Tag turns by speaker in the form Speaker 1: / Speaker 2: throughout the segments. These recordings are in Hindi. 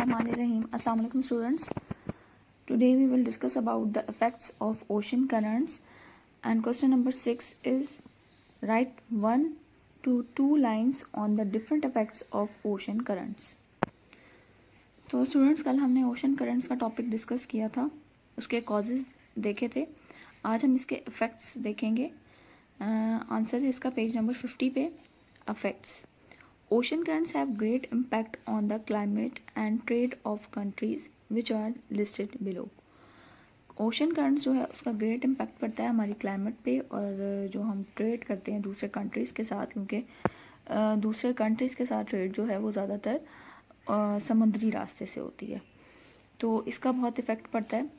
Speaker 1: Bismillahirrahmanirrahim. Assalamu alaikum students. Today we will discuss about the effects of ocean currents, and question number 6 is write 1 to 2 lines on the different effects of ocean currents. तो स्टूडेंट्स कल हमने ओशन करंट्स का टॉपिक डिस्कस किया था, उसके कॉजेज देखे थे. आज हम इसके इफेक्ट्स देखेंगे. आंसर है इसका पेज नंबर 50 पे. Effects. Ocean currents have great impact on the climate and trade of countries which are listed below. Ocean currents जो है उसका great impact पड़ता है हमारी climate पे, और जो हम trade करते हैं दूसरे countries के साथ, क्योंकि दूसरे countries के साथ trade जो है वो ज़्यादातर समुद्री रास्ते से होती है, तो इसका बहुत इफ़ेक्ट पड़ता है.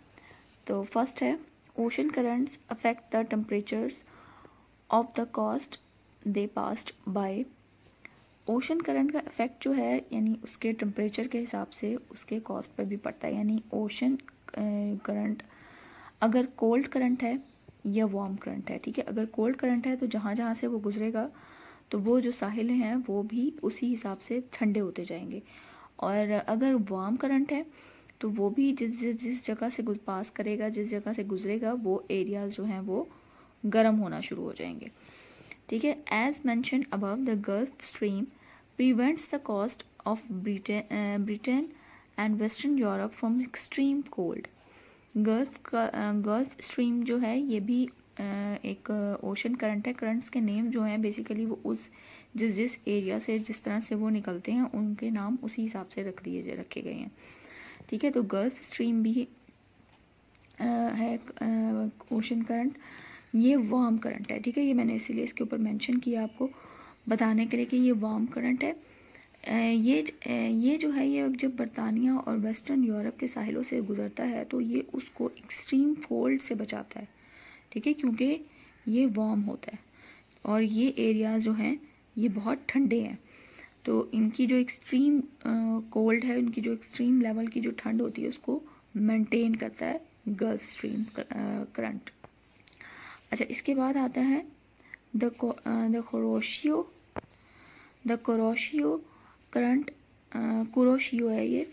Speaker 1: तो फर्स्ट है ocean currents affect the temperatures of the coast they passed by. Ocean current का इफेक्ट जो है यानी उसके टेम्परेचर के हिसाब से उसके कॉस्ट पर भी पड़ता है. यानी ओशन करंट अगर कोल्ड करंट है या वार्म करंट है, ठीक है. अगर कोल्ड करंट है तो जहाँ जहाँ से वो गुजरेगा तो वो जो साहिल हैं वो भी उसी हिसाब से ठंडे होते जाएंगे. और अगर वार्म करंट है तो वो भी जिस जगह से पास करेगा, जिस जगह से गुजरेगा, वो एरियाज जो हैं वो गर्म होना शुरू हो जाएंगे, ठीक है. As mentioned above the Gulf Stream prevents the coast of Britain and western Europe from extreme cold. Gulf Stream जो है ये भी एक ओशन करंट है. करंट्स के नेम जो हैं बेसिकली वो उस जिस एरिया से जिस तरह से वो निकलते हैं उनके नाम उसी हिसाब से रखे गए हैं, ठीक है. तो गल्फ स्ट्रीम भी है ओशन करंट. ये वार्म करंट है, ठीक है. ये मैंने इसीलिए इसके ऊपर मेंशन किया आपको बताने के लिए कि ये वार्म करंट है. ये जो है ये जब बरतानिया और वेस्टर्न यूरोप के साहिलों से गुजरता है तो ये उसको एक्सट्रीम कोल्ड से बचाता है, ठीक है, क्योंकि ये वार्म होता है और ये एरिया जो हैं ये बहुत ठंडे हैं. तो इनकी जो एक्सट्रीम कोल्ड है, इनकी जो एक्सट्रीम लेवल की जो ठंड होती है उसको मेंटेन करता है गल्फ स्ट्रीम करंट. अच्छा, इसके बाद आता है द कुरोशियो करंट. कुरोशियो है ये.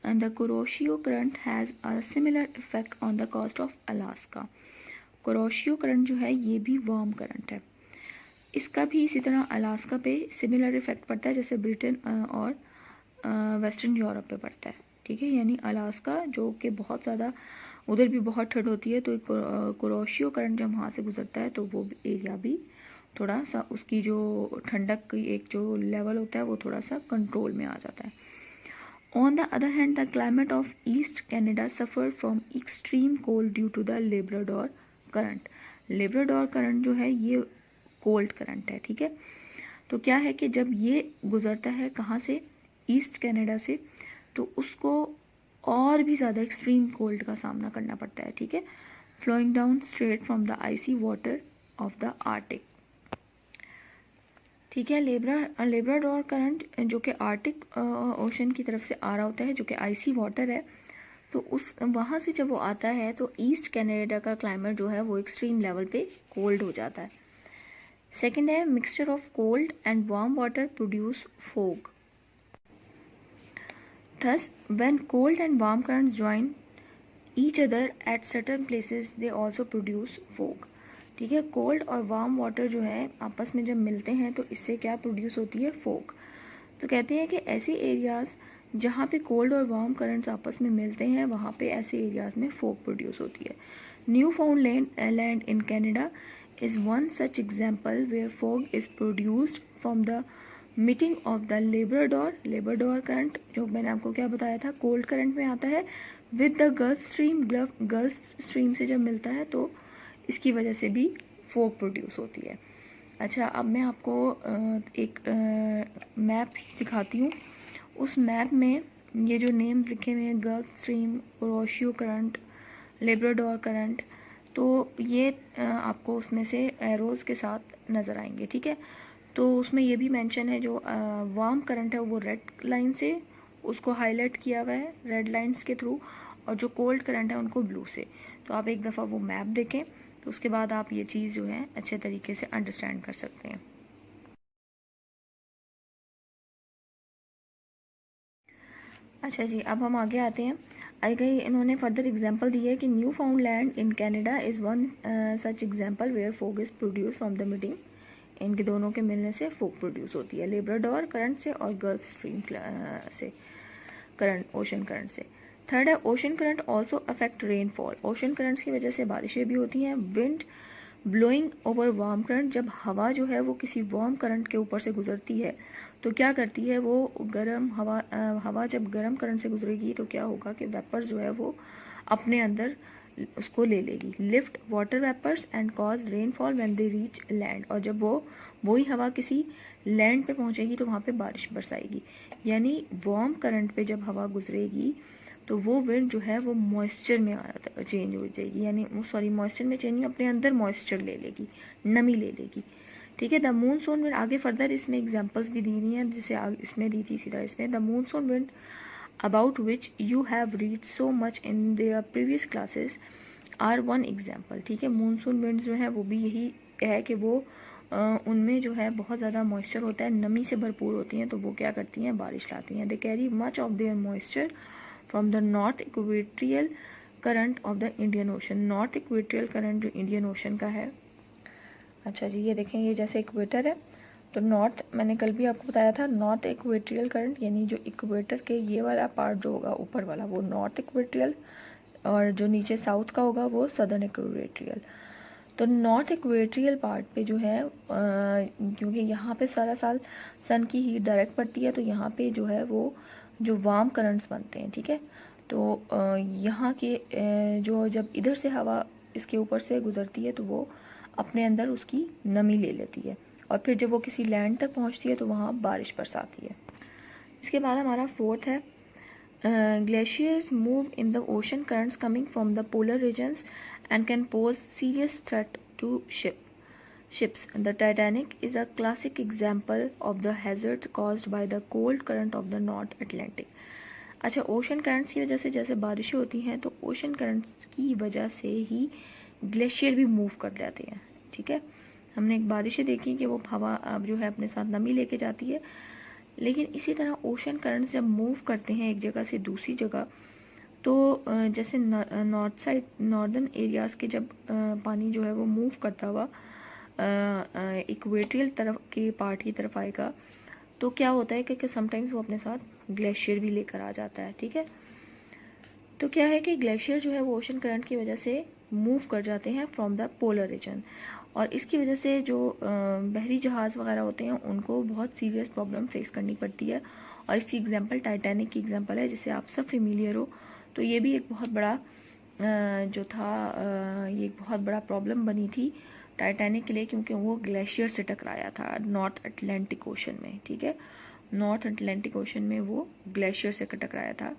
Speaker 1: The Kuroshio current has a similar effect on the coast of Alaska. Kuroshio current जो है ये भी वार्म करंट है. इसका भी इसी तरह अलास्का पे सिमिलर इफेक्ट पड़ता है जैसे ब्रिटेन और वेस्टर्न यूरोप पे पड़ता है, ठीक है. यानी अलास्का जो कि बहुत ज़्यादा उधर भी बहुत ठंड होती है, तो कुरोशियो करंट जब वहाँ से गुजरता है तो वो एरिया भी थोड़ा सा उसकी जो ठंडक की एक जो लेवल होता है वो थोड़ा सा कंट्रोल में आ जाता है. On the other hand the climate of east Canada suffer from extreme cold due to the Labrador current. Labrador current जो है ये कोल्ड करंट है, ठीक है. तो क्या है कि जब ये गुजरता है कहाँ से, ईस्ट कैनेडा से, तो उसको और भी ज़्यादा एक्सट्रीम कोल्ड का सामना करना पड़ता है, ठीक है. Flowing down straight from the icy water of the Arctic, ठीक है. लेब्राडोर करंट जो कि आर्टिक ओशन की तरफ से आ रहा होता है, जो कि आइसी वाटर है, तो उस वहाँ से जब वो आता है तो ईस्ट कैनेडा का क्लाइमेट जो है वो एक्सट्रीम लेवल पे कोल्ड हो जाता है. सेकेंड है mixture of cold and warm water produce fog. Thus, when cold and warm currents join each other at certain places, they also produce fog. ठीक है. कोल्ड और वार्म वाटर जो है आपस में जब मिलते हैं तो इससे क्या प्रोड्यूस होती है, फोग. तो कहते हैं कि ऐसे एरियाज जहाँ पे कोल्ड और वार्म करंट्स आपस में मिलते हैं वहाँ पे ऐसे एरियाज में फोग प्रोड्यूस होती है. Newfoundland in Canada is one such example where fog is produced from the meeting of the Labrador current, जो मैंने आपको क्या बताया था कोल्ड करंट में आता है, with the Gulf stream. Gulf stream से जब मिलता है तो इसकी वजह से भी फोग प्रोड्यूस होती है. अच्छा, अब मैं आपको एक मैप दिखाती हूँ. उस मैप में ये जो नेम्स लिखे हुए हैं, gulf stream, Kuroshio current, Labrador current, तो ये आपको उसमें से एरोज़ के साथ नज़र आएंगे, ठीक है. तो उसमें ये भी मेंशन है जो वार्म करंट है वो रेड लाइन से उसको हाईलाइट किया हुआ है रेड लाइंस के थ्रू, और जो कोल्ड करंट है उनको ब्लू से. तो आप एक दफ़ा वो मैप देखें तो उसके बाद आप ये चीज़ जो है अच्छे तरीके से अंडरस्टैंड कर सकते हैं. अच्छा जी, अब हम आगे आते हैं। आगे इन्होंने फर्दर एग्जांपल दी है कि Newfoundland in Canada is one such example where fog is produce from the meeting. इनके दोनों के मिलने से फोक प्रोड्यूस होती है, लेब्राडोर करंट से और गल्फ स्ट्रीम से, करंट, ओशन करंट से। थर्ड है ocean current also affect rainfall. Ocean currents की वजह से बारिशें भी होती हैं। Wind blowing over warm current, जब हवा जो है वो किसी वार्म करंट के ऊपर से गुजरती है तो क्या करती है वो गर्म हवा जब गर्म करंट से गुजरेगी तो क्या होगा कि वेपर्स जो है वो अपने अंदर उसको ले लेगी। Lift water vapours and cause rainfall when they reach land, और जब वही हवा किसी लैंड पे पहुंचेगी तो वहाँ पे बारिश बरसाएगी। यानी वार्म करंट पे जब हवा गुजरेगी तो वो विंड जो है वो मॉइस्चर में चेंज हो जाएगी, यानी मॉइस्चर में चेंज, अपने अंदर मॉइस्चर ले लेगी, नमी ले लेगी। ठीक है। द मूनसून विंड, आगे फर्दर इसमें एग्जांपल्स भी दी हुई हैं, जैसे इसमें दी थी, सीधा इसमें the monsoon wind about which you have read so much in their previous classes are one example. ठीक है। मूनसून विंड्स जो है वो भी यही है कि वो उनमें जो है बहुत ज़्यादा मॉइस्चर होता है, नमी से भरपूर होती हैं, तो वो क्या करती हैं, बारिश लाती हैं। They carry much of their moisture from the north equatorial current of the Indian ocean. North equatorial current जो इंडियन ओशन का है। अच्छा जी, ये देखें, ये जैसे इक्वेटर है तो नॉर्थ, मैंने कल भी आपको बताया था, नॉर्थ इक्वेटोरियल करंट यानी जो इक्वेटर के ये वाला पार्ट जो होगा ऊपर वाला वो नॉर्थ इक्वेटोरियल, और जो नीचे साउथ का होगा वो सदर्न इक्वेटोरियल। तो नॉर्थ इक्वेटोरियल पार्ट पे जो है क्योंकि यहाँ पे सारा साल सन की हीट डायरेक्ट पड़ती है तो यहाँ पे जो है वो जो वार्म करंट्स बनते हैं। ठीक है। तो यहाँ के जो जब इधर से हवा इसके ऊपर से गुजरती है तो वो अपने अंदर उसकी नमी ले लेती है, और फिर जब वो किसी लैंड तक पहुँचती है तो वहाँ बारिश बरसाती है। इसके बाद हमारा फोर्थ है glaciers move in the ocean currents coming from the polar regions and can pose serious threat to ships. The Titanic is a classic example of the hazards caused by the cold current of the North Atlantic. अच्छा, ओशन करंट्स की वजह से जैसे बारिशें होती हैं तो ओशन करंट्स की वजह से ही ग्लेशियर भी मूव कर जाते हैं। ठीक है। हमने एक बारिशें देखी कि वो हवा अब जो है अपने साथ नमी लेके जाती है, लेकिन इसी तरह ओशन करंट्स जब मूव करते हैं एक जगह से दूसरी जगह तो जैसे नॉर्दर्न एरियाज़ के जब पानी जो है वो मूव करता हुआ इक्वेटोरियल तरफ के पार्ट की तरफ आएगा तो क्या होता है कि समटाइम्स वो अपने साथ ग्लेशियर भी लेकर आ जाता है। ठीक है। तो क्या है कि ग्लेशियर जो है वो ओशन करंट की वजह से मूव कर जाते हैं फ्रॉम द पोलर रीजन, और इसकी वजह से जो बहरी जहाज़ वगैरह होते हैं उनको बहुत सीरियस प्रॉब्लम फेस करनी पड़ती है। और इसकी एग्जांपल टाइटैनिक की एग्जांपल है, जिससे आप सब फेमिलियर हो। तो ये भी एक बहुत बड़ा जो था ये एक बहुत बड़ा प्रॉब्लम बनी थी टाइटैनिक के लिए, क्योंकि वो ग्लेशियर से टकराया था नॉर्थ अटलांटिक ओशन में। ठीक है। नॉर्थ अटलांटिक ओशन में वो ग्लेशियर से टकराया था।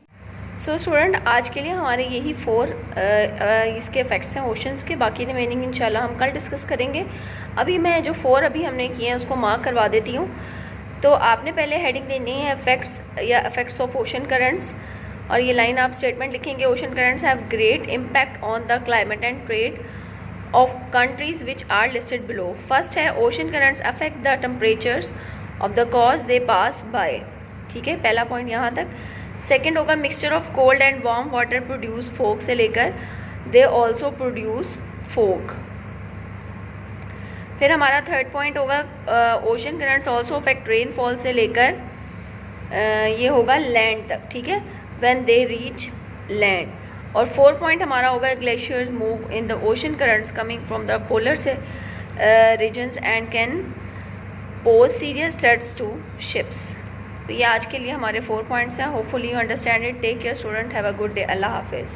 Speaker 1: सो स्टूडेंट, आज के लिए हमारे यही 4 इसके इफेक्ट्स हैं ओशंस के। बाकी रिमेनिंग इंशाल्लाह हम कल डिस्कस करेंगे। अभी मैं जो 4 अभी हमने किए हैं उसको मार्क करवा देती हूँ। तो आपने पहले हेडिंग देनी है इफेक्ट्स या इफेक्ट्स ऑफ ओशन करंट्स, और ये लाइन आप स्टेटमेंट लिखेंगे, ocean currents have great impact on the climate and trade of countries which are listed below. First है ocean currents affect the temperatures of the coasts they pass by. ठीक है, पहला पॉइंट यहाँ तक। सेकेंड होगा mixture of cold and warm water produce fog से लेकर दे ऑल्सो प्रोड्यूस फोक। फिर हमारा थर्ड पॉइंट होगा ocean currents also affect rainfall से लेकर ये होगा लैंड तक। ठीक है, व्हेन दे रीच लैंड। और फोर्थ पॉइंट हमारा होगा glaciers move in the ocean currents coming from the polar से regions and can pose serious threats to ships. तो ये आज के लिए हमारे 4 पॉइंट्स हैं। Hopefully you understand it. Take care student, have a good day. अल्लाह हाफिज़।